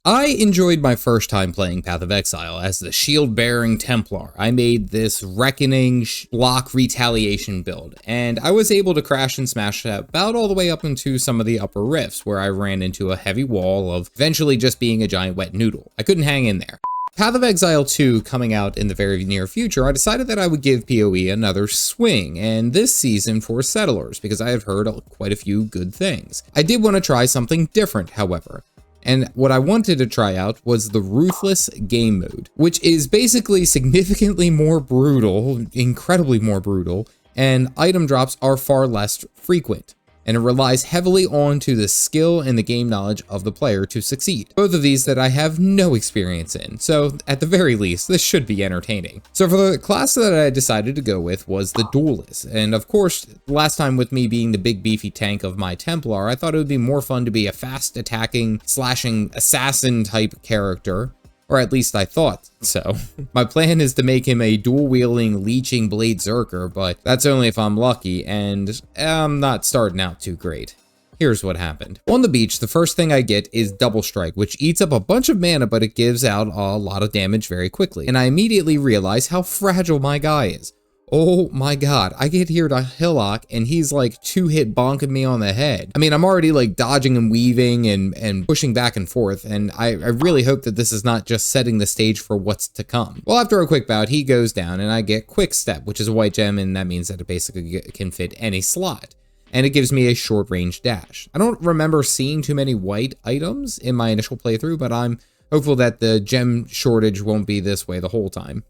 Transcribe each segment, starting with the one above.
I enjoyed my first time playing Path of Exile as the shield-bearing Templar. I made this Reckoning block retaliation build, and I was able to crash and smash about all the way up into some of the upper rifts, where I ran into a heavy wall of eventually just being a giant wet noodle. I couldn't hang in there. Path of Exile 2 coming out in the very near future, I decided that I would give PoE another swing, and this season for Settlers, because I have heard quite a few good things. I did want to try something different, however. And what I wanted to try out was the Ruthless game mode, which is basically significantly more brutal, incredibly more brutal, and item drops are far less frequent. And it relies heavily onto the skill and the game knowledge of the player to succeed. Both of these that I have no experience in, so at the very least, this should be entertaining. So for the class that I decided to go with was the Duelist, and of course, last time with me being the big beefy tank of my Templar, I thought it would be more fun to be a fast attacking, slashing assassin type character. Or at least I thought so. My plan is to make him a dual-wielding, leeching blade Zerker, but that's only if I'm lucky, and I'm not starting out too great. Here's what happened. On the beach, the first thing I get is Double Strike, which eats up a bunch of mana, but it gives out a lot of damage very quickly. And I immediately realize how fragile my guy is. Oh my god, I get here to Hillock and he's like 2-hit bonking me on the head. I mean, I'm already like dodging and weaving and pushing back and forth, and I really hope that this is not just setting the stage for what's to come. Well, after a quick bout, he goes down and I get Quick Step, which is a white gem, and that means that it basically can fit any slot. And it gives me a short range dash. I don't remember seeing too many white items in my initial playthrough, but I'm hopeful that the gem shortage won't be this way the whole time.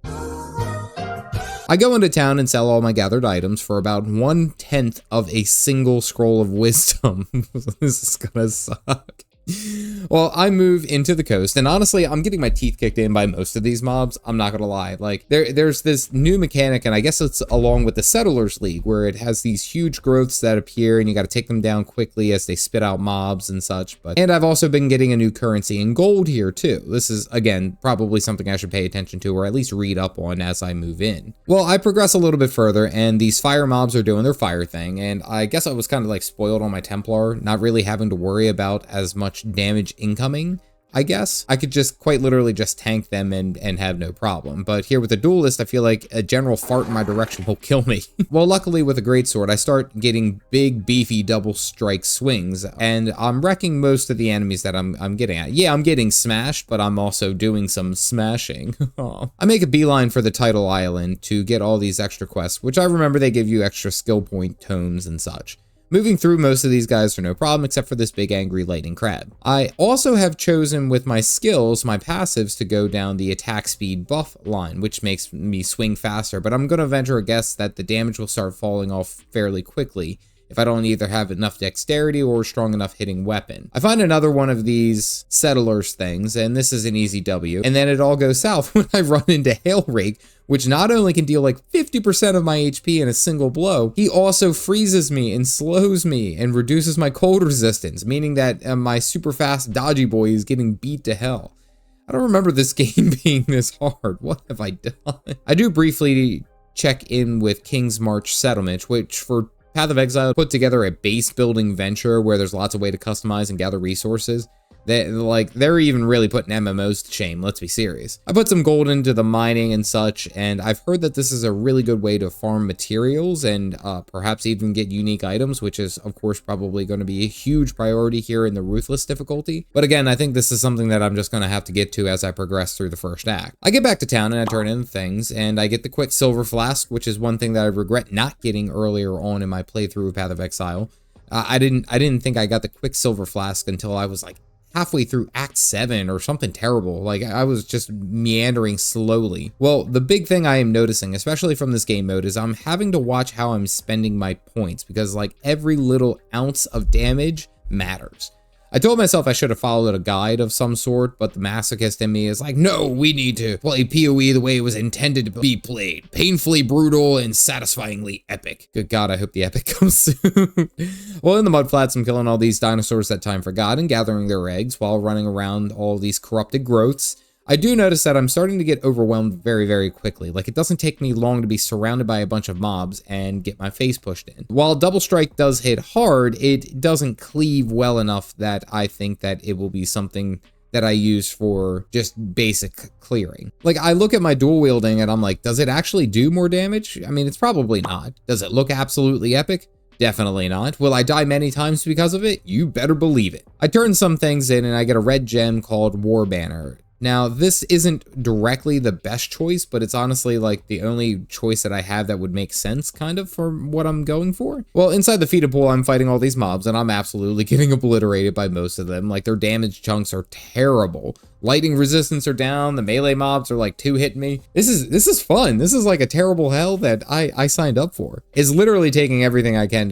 I go into town and sell all my gathered items for about 1/10 of a single scroll of wisdom. This is gonna suck. Well, I move into the coast, and honestly, I'm getting my teeth kicked in by most of these mobs. I'm not gonna lie. Like, there's this new mechanic, and I guess it's along with the Settlers League, where it has these huge growths that appear, and you gotta take them down quickly as they spit out mobs and such. And I've also been getting a new currency in gold here, too. This is, again, probably something I should pay attention to, or at least read up on as I move in. Well, I progress a little bit further, and these fire mobs are doing their fire thing, and I guess I was kind of like spoiled on my Templar, not really having to worry about as much damage incoming, I guess. I could just quite literally just tank them and have no problem. But here with the Duelist, I feel like a general fart in my direction will kill me. Well, luckily with a greatsword, I start getting big, beefy double strike swings, and I'm wrecking most of the enemies that I'm getting at. Yeah, I'm getting smashed, but I'm also doing some smashing. I make a beeline for the title island to get all these extra quests, which I remember they give you extra skill point tomes and such. Moving through most of these guys are no problem, except for this big angry lightning crab. I also have chosen with my skills, my passives, to go down the attack speed buff line, which makes me swing faster, but I'm going to venture a guess that the damage will start falling off fairly quickly if I don't either have enough dexterity or strong enough hitting weapon. I find another one of these Settlers things, and this is an easy W, and then it all goes south when I run into Hail Rake, which not only can deal like 50% of my HP in a single blow, he also freezes me and slows me and reduces my cold resistance, meaning that my super fast Dodgy Boi is getting beat to hell. I don't remember this game being this hard. What have I done? I do briefly check in with King's March Settlement, which for Path of Exile put together a base building venture where there's lots of way to customize and gather resources. They're even really putting MMOs to shame, let's be serious. I put some gold into the mining and such, and I've heard that this is a really good way to farm materials and perhaps even get unique items, which is of course probably going to be a huge priority here in the Ruthless difficulty. But again, I think this is something that I'm just going to have to get to as I progress through the first act. I get back to town and I turn in things, and I get the quick silver flask, which is one thing that I regret not getting earlier on in my playthrough of Path of Exile. I didn't think I got the quick silver flask until I was like halfway through Act 7 or something terrible. Like, I was just meandering slowly. Well, the big thing I am noticing, especially from this game mode, is I'm having to watch how I'm spending my points, because like every little ounce of damage matters. I told myself I should have followed a guide of some sort, but the masochist in me is like, no, we need to play PoE the way it was intended to be played. Painfully brutal and satisfyingly epic. Good God, I hope the epic comes soon. Well, in the mudflats, I'm killing all these dinosaurs that time forgot and gathering their eggs while running around all these corrupted growths. I do notice that I'm starting to get overwhelmed very, very quickly. Like, it doesn't take me long to be surrounded by a bunch of mobs and get my face pushed in. While Double Strike does hit hard, it doesn't cleave well enough that I think that it will be something that I use for just basic clearing. Like, I look at my dual wielding and I'm like, does it actually do more damage? I mean, it's probably not. Does it look absolutely epic? Definitely not. Will I die many times because of it? You better believe it. I turn some things in and I get a red gem called War Banner. Now, this isn't directly the best choice, but it's honestly like the only choice that I have that would make sense kind of for what I'm going for. Well, inside the feeder pool, I'm fighting all these mobs and I'm absolutely getting obliterated by most of them. Like, their damage chunks are terrible. Lightning resistance are down. The melee mobs are like 2-hitting me. This is fun. This is like a terrible hell that I signed up for. It's literally taking everything I can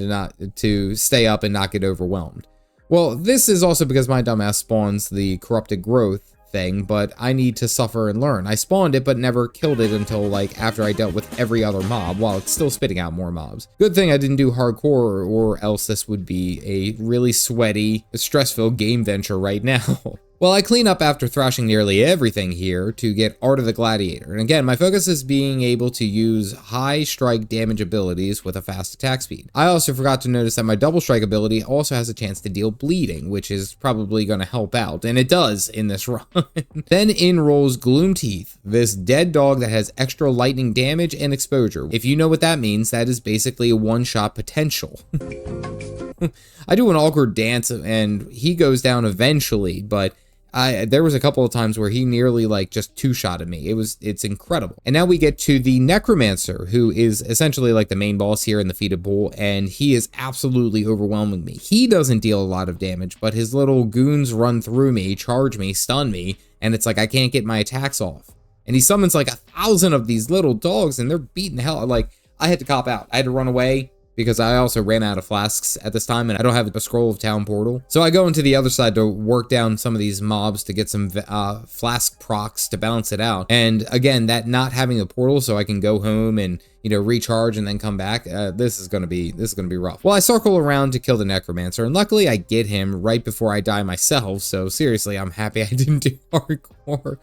to stay up and not get overwhelmed. Well, this is also because my dumbass spawns the corrupted growth thing, but I need to suffer and learn. I spawned it, but never killed it until like after I dealt with every other mob while it's still spitting out more mobs. Good thing I didn't do hardcore, or else this would be a really sweaty, stress-filled game venture right now. Well, I clean up after thrashing nearly everything here to get Art of the Gladiator. And again, my focus is being able to use high strike damage abilities with a fast attack speed. I also forgot to notice that my double strike ability also has a chance to deal bleeding, which is probably going to help out, and it does in this run. Then in rolls Gloom Teeth, this dead dog that has extra lightning damage and exposure. If you know what that means, that is basically a one-shot potential. I do an awkward dance and he goes down eventually, but there was a couple of times where he nearly like just two-shotted me. It's incredible. And now we get to the Necromancer, who is essentially like the main boss here in the feeded pool, and he is absolutely overwhelming me. He doesn't deal a lot of damage, but his little goons run through me, charge me, stun me, and it's like I can't get my attacks off. And he summons like 1,000 of these little dogs, and they're beating the hell. Like, I had to cop out. I had to run away, because I also ran out of flasks at this time and I don't have a scroll of town portal. So I go into the other side to work down some of these mobs to get some flask procs to balance it out. And again, that not having a portal so I can go home and, you know, recharge and then come back, this is gonna be rough. Well, I circle around to kill the Necromancer, and luckily I get him right before I die myself, so seriously, I'm happy I didn't do hardcore.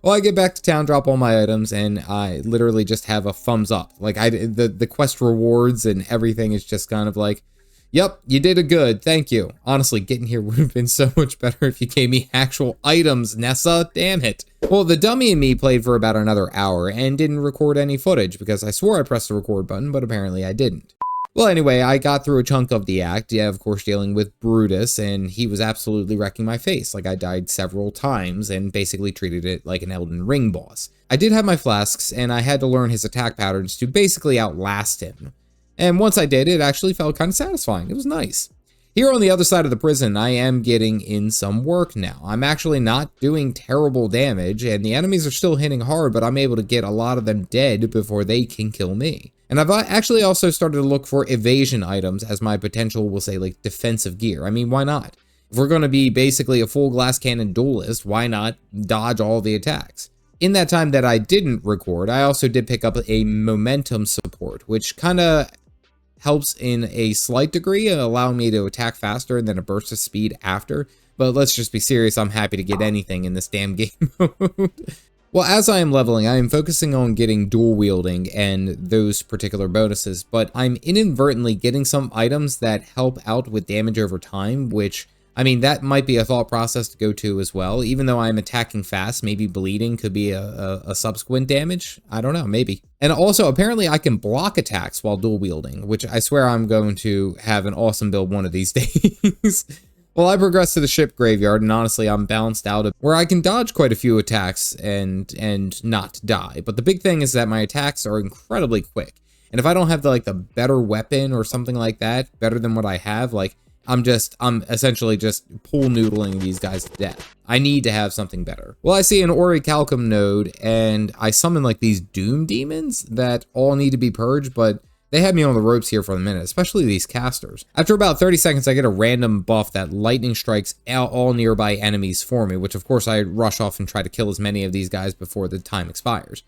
Well, I get back to town, drop all my items, and I literally just have a thumbs up. Like, the quest rewards and everything is just kind of like, yep, you did a good, thank you. Honestly, getting here would have been so much better if you gave me actual items, Nessa, damn it. Well, the dummy and me played for about another hour and didn't record any footage because I swore I pressed the record button, but apparently I didn't. Well, anyway, I got through a chunk of the act, yeah, of course dealing with Brutus, and he was absolutely wrecking my face. Like, I died several times and basically treated it like an Elden Ring boss. I did have my flasks, and I had to learn his attack patterns to basically outlast him. And once I did, it actually felt kind of satisfying. It was nice. Here on the other side of the prison, I am getting in some work now. I'm actually not doing terrible damage, and the enemies are still hitting hard, but I'm able to get a lot of them dead before they can kill me. And I've actually also started to look for evasion items as my potential, we'll say, like, defensive gear. I mean, why not? If we're going to be basically a full glass cannon duelist, why not dodge all the attacks? In that time that I didn't record, I also did pick up a momentum support, which kind of helps in a slight degree, allowing me to attack faster and then a burst of speed after. But let's just be serious, I'm happy to get anything in this damn game mode. Well, as I am leveling, I am focusing on getting dual wielding and those particular bonuses, but I'm inadvertently getting some items that help out with damage over time, which, I mean, that might be a thought process to go to as well. Even though I'm attacking fast, maybe bleeding could be a subsequent damage. I don't know, maybe. And also, apparently I can block attacks while dual wielding, which I swear I'm going to have an awesome build one of these days. Well, I progressed to the ship graveyard, and honestly, I'm balanced out where I can dodge quite a few attacks and not die. But the big thing is that my attacks are incredibly quick. And if I don't have the better weapon or something like that, better than what I have, like, I'm essentially just pool noodling these guys to death. I need to have something better. Well, I see an Orichalcum node, and I summon like these doom demons that all need to be purged, but they had me on the ropes here for a minute, especially these casters. After about 30 seconds, I get a random buff that lightning strikes all nearby enemies for me, which of course I rush off and try to kill as many of these guys before the time expires.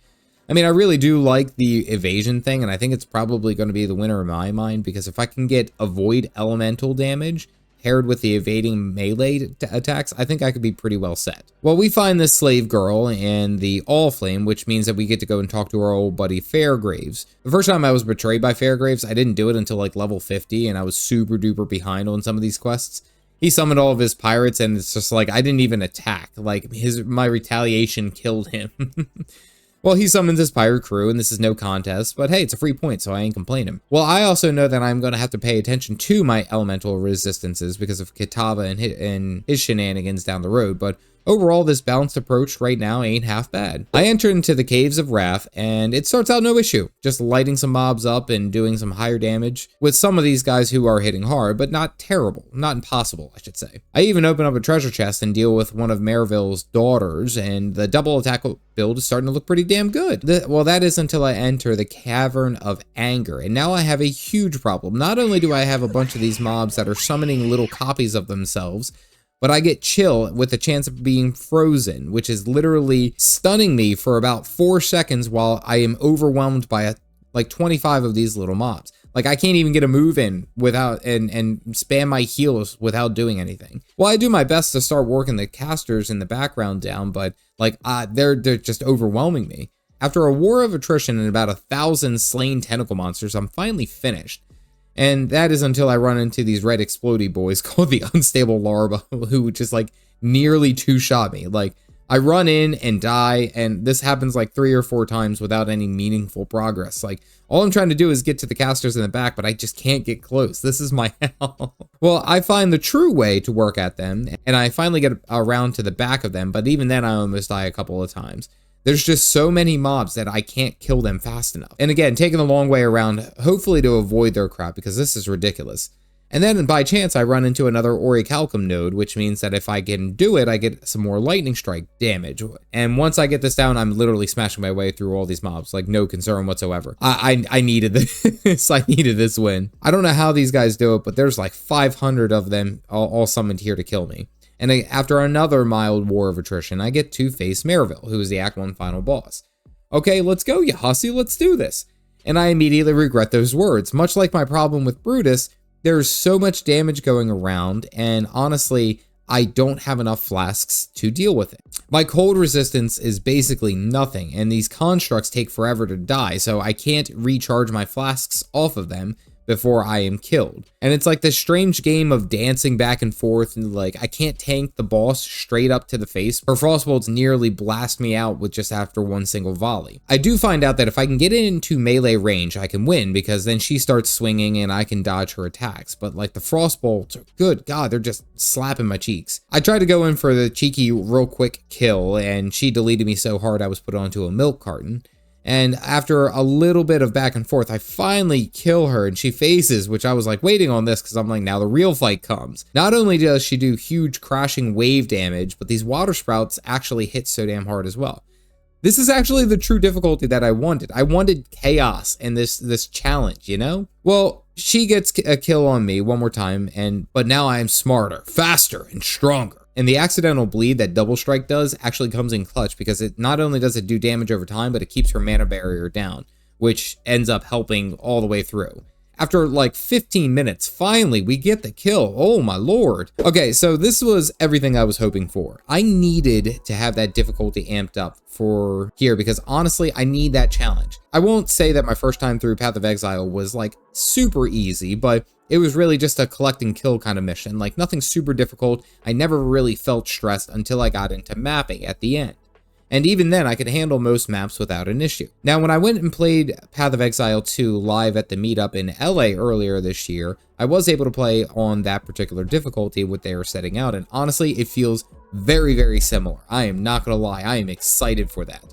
I mean, I really do like the evasion thing, and I think it's probably going to be the winner in my mind, because if I can get avoid elemental damage paired with the evading melee attacks, I think I could be pretty well set. Well, we find this slave girl and the Allflame, which means that we get to go and talk to our old buddy Fairgraves. The first time I was betrayed by Fairgraves, I didn't do it until like level 50, and I was super duper behind on some of these quests. He summoned all of his pirates, and it's just like, I didn't even attack. Like, my retaliation killed him. Well, he summons his pirate crew, and this is no contest, but hey, it's a free point, so I ain't complaining. Well, I also know that I'm going to have to pay attention to my elemental resistances because of Kitava and his shenanigans down the road, but overall, this balanced approach right now ain't half bad. I enter into the Caves of Wrath, and it starts out no issue. Just lighting some mobs up and doing some higher damage with some of these guys who are hitting hard, but not terrible. Not impossible, I should say. I even open up a treasure chest and deal with one of Merville's daughters, and the double attack build is starting to look pretty damn good. Well, that is until I enter the Cavern of Anger, and now I have a huge problem. Not only do I have a bunch of these mobs that are summoning little copies of themselves, but I get chill with the chance of being frozen, which is literally stunning me for about 4 seconds while I am overwhelmed by like 25 of these little mobs. Like, I can't even get a move in without and spam my heals without doing anything. Well, I do my best to start working the casters in the background down, but like they're just overwhelming me. After a war of attrition and about 1,000 slain tentacle monsters, I'm finally finished. And that is until I run into these red explodey boys called the Unstable Larva, who just like nearly two-shot me. Like, I run in and die, and this happens like 3 or 4 times without any meaningful progress. Like, all I'm trying to do is get to the casters in the back, but I just can't get close. This is my hell. Well, I find the true way to work at them, and I finally get around to the back of them, but even then I almost die a couple of times. There's just so many mobs that I can't kill them fast enough. And again, taking the long way around, hopefully to avoid their crap, because this is ridiculous. And then by chance, I run into another Orichalcum node, which means that if I can do it, I get some more lightning strike damage. And once I get this down, I'm literally smashing my way through all these mobs, like no concern whatsoever. I needed this. I needed this win. I don't know how these guys do it, but there's like 500 of them all summoned here to kill me. And after another mild war of attrition, I get to face Merville, who is the Act 1 final boss. Okay, let's go, you hussy, let's do this. And I immediately regret those words. Much like my problem with Brutus, there's so much damage going around, and honestly, I don't have enough flasks to deal with it. My cold resistance is basically nothing, and these constructs take forever to die, so I can't recharge my flasks off of them before I am killed. And it's like this strange game of dancing back and forth, and like, I can't tank the boss straight up to the face. Her frostbolts nearly blast me out with just after one single volley. I do find out that if I can get into melee range, I can win, because then she starts swinging and I can dodge her attacks. But like, the frostbolts are, good God, they're just slapping my cheeks. I tried to go in for the cheeky real quick kill, and she deleted me so hard I was put onto a milk carton. And after a little bit of back and forth, I finally kill her, and she phases, which I was like waiting on this because I'm like, now the real fight comes. Not only does she do huge crashing wave damage, but these water sprouts actually hit so damn hard as well. This is actually the true difficulty that I wanted. I wanted chaos and this challenge, you know? Well, she gets a kill on me one more time, but now I am smarter, faster, and stronger. And the accidental bleed that Double Strike does actually comes in clutch, because it not only does it do damage over time, but it keeps her mana barrier down, which ends up helping all the way through. After like 15 minutes, finally, we get the kill. Oh my lord. Okay, so this was everything I was hoping for. I needed to have that difficulty amped up for here, because honestly, I need that challenge. I won't say that my first time through Path of Exile was like super easy, but it was really just a collect and kill kind of mission, like nothing super difficult. I never really felt stressed until I got into mapping at the end. And even then, I could handle most maps without an issue. Now, when I went and played Path of Exile 2 live at the meetup in LA earlier this year, I was able to play on that particular difficulty, what they were setting out, and honestly, it feels very, very similar. I am not gonna lie, I am excited for that.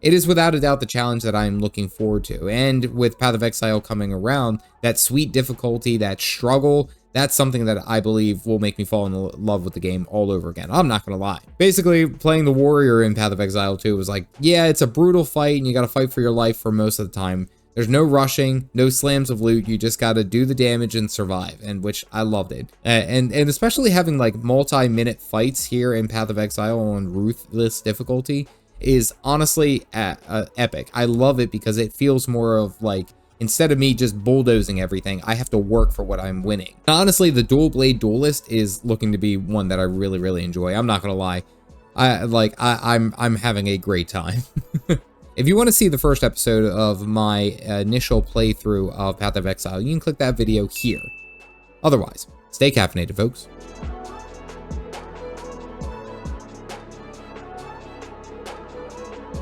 It is without a doubt the challenge that I'm looking forward to, and with Path of Exile coming around, that sweet difficulty, that struggle, that's something that I believe will make me fall in love with the game all over again. I'm not gonna lie. Basically, playing the warrior in Path of Exile 2 was like, yeah, it's a brutal fight, and you gotta fight for your life for most of the time. There's no rushing, no slams of loot, you just gotta do the damage and survive, and which I loved it. And especially having like multi-minute fights here in Path of Exile on Ruthless difficulty is honestly epic. I love it because it feels more of like, instead of me just bulldozing everything, I have to work for what I'm winning. And honestly, the Dual Blade Duelist is looking to be one that I really, really enjoy. I'm not gonna lie. I'm having a great time. If you want to see the first episode of my initial playthrough of Path of Exile, you can click that video here. Otherwise, stay caffeinated, folks.